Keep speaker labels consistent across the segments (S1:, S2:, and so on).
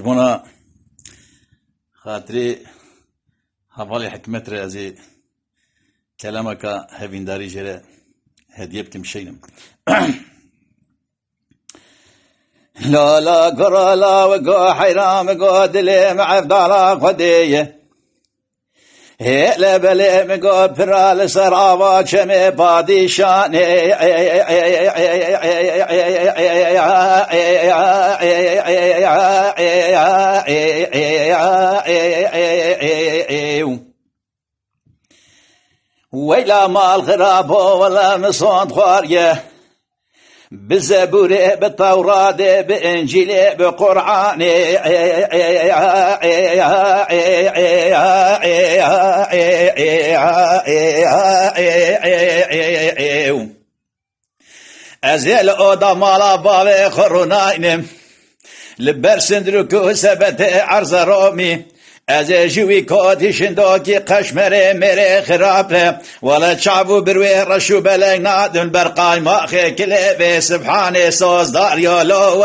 S1: بنا خاطري حوالي حكمت رازي كلامك هفين داري جرا هدية بتمشينا لا لا قرا لا وقا حيرام قا دلي مع فضالا خديه هلا بلي مقا برال سراوا شمي بادي شاني ويلا مال غراب ولا مصون خواريه بزبوري بالتوراة بإنجيلي بقرآن أزيل أودا مالا بابي خروناينم لبرسندركو سبت عرض رومي از جوی کاتی شنداکی قشمره مره خرابه ولا شعبو بروی رشو بلگ نادن برقای ماخی کلیبه سبحانه سازدار یالو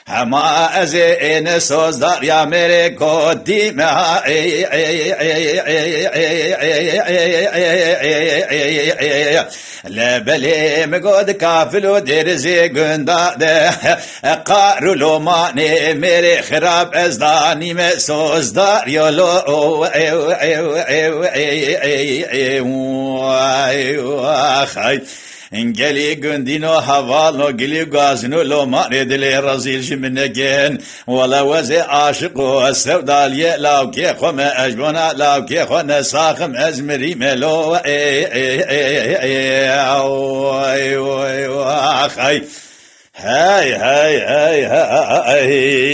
S1: هما از این سازدار یا میره کدی مها لبلی مگود کافلو درزی گنداده قارو لومانی میره خراب از دانیم سازدار یالو خی انجلي قندينو حوالو قلي قازنو لو ما ندلي رزيل جمنكين ولا وزي عاشقو السودالية لاو كي خم اجبونا لاو كي خون ساخم ازمري ملو اخي هاي هاي هاي هاي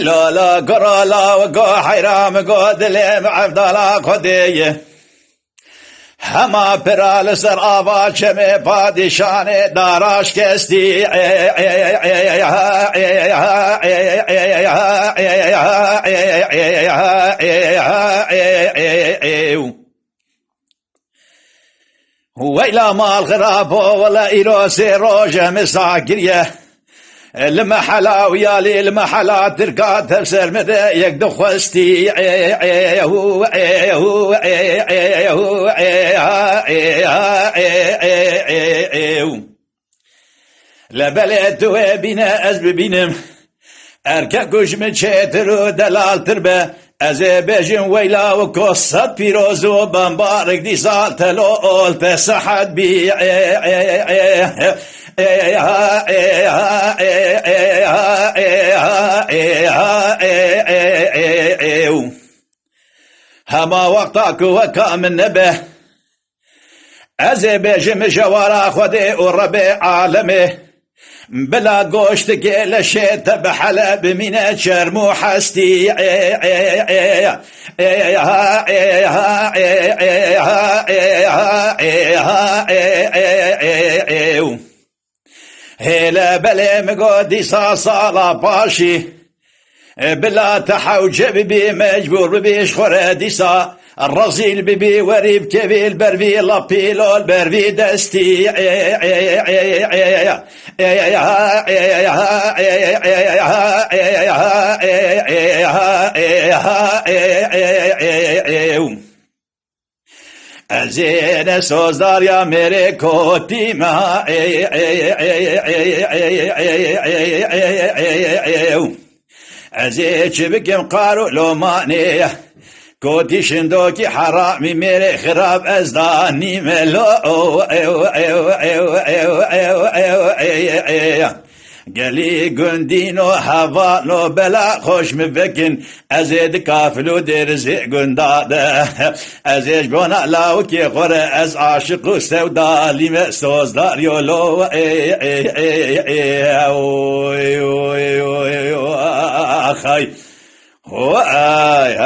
S1: لا لا قرا لا وقا حيرام قا دلي مع فضالا خديه هما برال سر آباد شمي پادشانه داراش كستي ويلا مال غراب ولا إيروسي روجه مساكريه المحلا ويالي المحلا تركات تفسر مدى يقدو خوستي لبلت بينا أزب بينم أركاكوش من شاتر دلال تربة أزباجن ويلا وكوصت بيروزو بمبارك دي سالتلو قلت سحد بي هما وقتك وكا من نبه أزباج مجوارا خدي وربي عالمي بلا قوشت قيل شيت بحلب من شرمو حستي هلا بلي مقودي صاصالة باشي بلا تحوجب بي مجبور بيش خردي صا الرزيل ببي وريب كبيل بربي لابيلو البربي دستي زين سوزدار يا ميري كوتي ما زيش بكم قارو لوماني كوتي شندوكي حرامي ميري خراب ازداني ملو قالي قندينو حوالو بلا خوش مفكن ازيد كافلو درزي قنداده ازيش بونا لاوكي خوري از عاشق سودالي مسوز دار يولو اخي وای